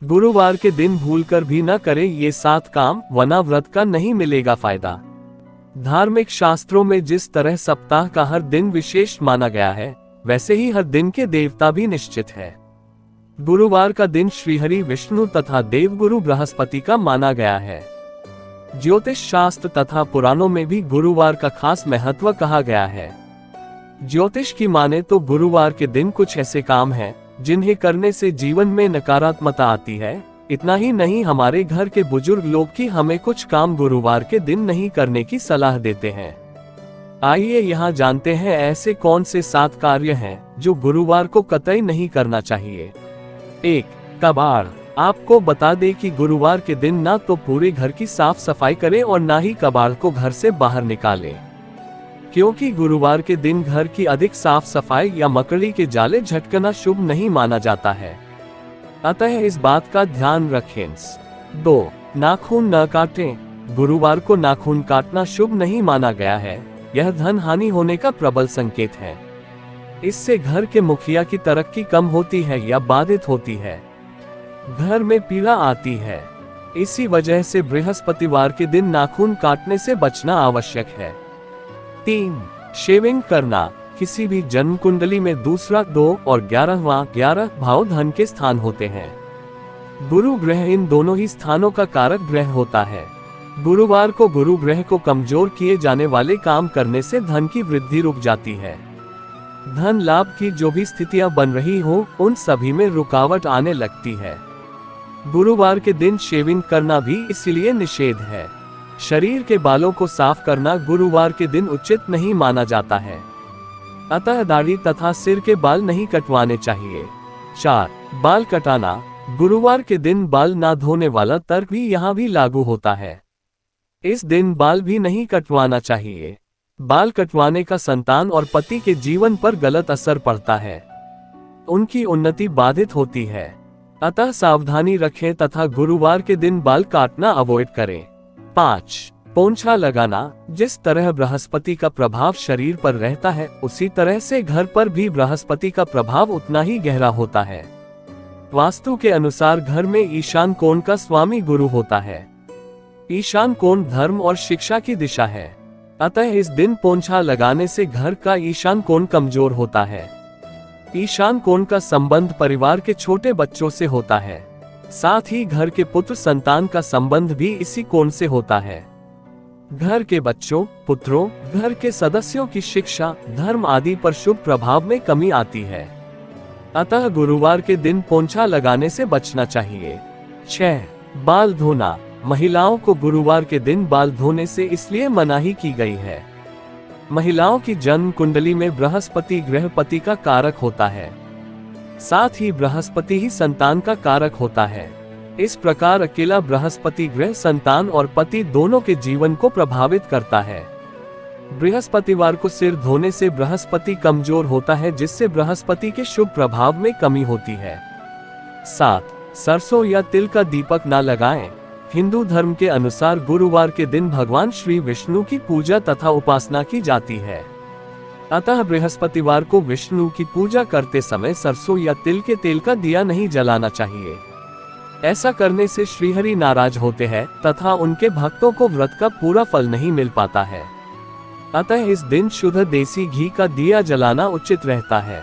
गुरुवार के दिन भूलकर भी न करें ये 7 काम, वरना व्रत का नहीं मिलेगा फायदा। धार्मिक शास्त्रों में जिस तरह सप्ताह का हर दिन विशेष माना गया है, वैसे ही हर दिन के देवता भी निश्चित है। गुरुवार का दिन श्रीहरि विष्णु तथा देवगुरु बृहस्पति का माना गया है। ज्योतिष शास्त्र तथा पुराणों में भी गुरुवार का खास महत्व कहा गया है। ज्योतिष की माने तो गुरुवार के दिन कुछ ऐसे काम हैं जिन्हें करने से जीवन में नकारात्मकता आती है। इतना ही नहीं, हमारे घर के बुजुर्ग लोग की हमें कुछ काम गुरुवार के दिन नहीं करने की सलाह देते हैं। आइए यहाँ जानते हैं ऐसे कौन से 7 कार्य हैं जो गुरुवार को कतई नहीं करना चाहिए। 1. कबाड़। आपको बता दें कि गुरुवार के दिन ना तो पूरे घर की साफ सफाई करें और ना ही कबाड़ को घर से बाहर निकालें, क्योंकि गुरुवार के दिन घर की अधिक साफ सफाई या मकड़ी के जाले झटकना शुभ नहीं माना जाता है, अतः इस बात का ध्यान रखें। 2. नाखून न काटें। गुरुवार को नाखून काटना शुभ नहीं माना गया है। यह धन हानि होने का प्रबल संकेत है। इससे घर के मुखिया की तरक्की कम होती है या बाधित होती है, घर में पीड़ा आती है। इसी वजह से बृहस्पतिवार के दिन नाखून काटने से बचना आवश्यक है। 3. शेविंग करना। किसी भी जन्म कुंडली में दूसरा, 2 और 11वां भाव धन के स्थान होते हैं। गुरु ग्रह इन दोनों ही स्थानों का कारक ग्रह होता है। गुरुवार को गुरु ग्रह को कमजोर किए जाने वाले काम करने से धन की वृद्धि रुक जाती है। धन लाभ की जो भी स्थितियां बन रही हो, उन सभी में रुकावट आने लगती है। गुरुवार के दिन शेविंग करना भी इसलिए निषेध है। शरीर के बालों को साफ करना गुरुवार के दिन उचित नहीं माना जाता है, अतः दाढ़ी तथा सिर के बाल नहीं कटवाने चाहिए। 4. बाल कटाना। गुरुवार के दिन बाल ना धोने वाला तर्क भी यहाँ भी लागू होता है। इस दिन बाल भी नहीं कटवाना चाहिए। बाल कटवाने का संतान और पति के जीवन पर गलत असर पड़ता है, उनकी उन्नति बाधित होती है, अतः सावधानी रखें तथा गुरुवार के दिन बाल काटना अवॉइड करें। 5. पोंछा लगाना। जिस तरह बृहस्पति का प्रभाव शरीर पर रहता है, उसी तरह से घर पर भी बृहस्पति का प्रभाव उतना ही गहरा होता है। वास्तु के अनुसार घर में ईशान कोण का स्वामी गुरु होता है। ईशान कोण धर्म और शिक्षा की दिशा है, अतः इस दिन पोंछा लगाने से घर का ईशान कोण कमजोर होता है। ईशान कोण का संबंध परिवार के छोटे बच्चों से होता है, साथ ही घर के पुत्र संतान का संबंध भी इसी कोण से होता है। घर के बच्चों, पुत्रों, घर के सदस्यों की शिक्षा, धर्म आदि पर शुभ प्रभाव में कमी आती है, अतः गुरुवार के दिन पोंछा लगाने से बचना चाहिए। 6. बाल धोना। महिलाओं को गुरुवार के दिन बाल धोने से इसलिए मनाही की गई है। महिलाओं की जन्म कुंडली में बृहस्पति ग्रह पति का कारक होता है, साथ ही बृहस्पति ही संतान का कारक होता है। इस प्रकार अकेला बृहस्पति ग्रह संतान और पति दोनों के जीवन को प्रभावित करता है। बृहस्पतिवार को सिर धोने से बृहस्पति कमजोर होता है, जिससे बृहस्पति के शुभ प्रभाव में कमी होती है। 7. सरसों या तिल का दीपक न लगाएं। हिंदू धर्म के अनुसार गुरुवार के दिन भगवान श्री विष्णु की पूजा तथा उपासना की जाती है, अतः बृहस्पतिवार को विष्णु की पूजा करते समय सरसों या तिल के तेल का दिया नहीं जलाना चाहिए। ऐसा करने से श्रीहरि नाराज होते हैं तथा उनके भक्तों को व्रत का पूरा फल नहीं मिल पाता है, अतः इस दिन शुद्ध देसी घी का दिया जलाना उचित रहता है।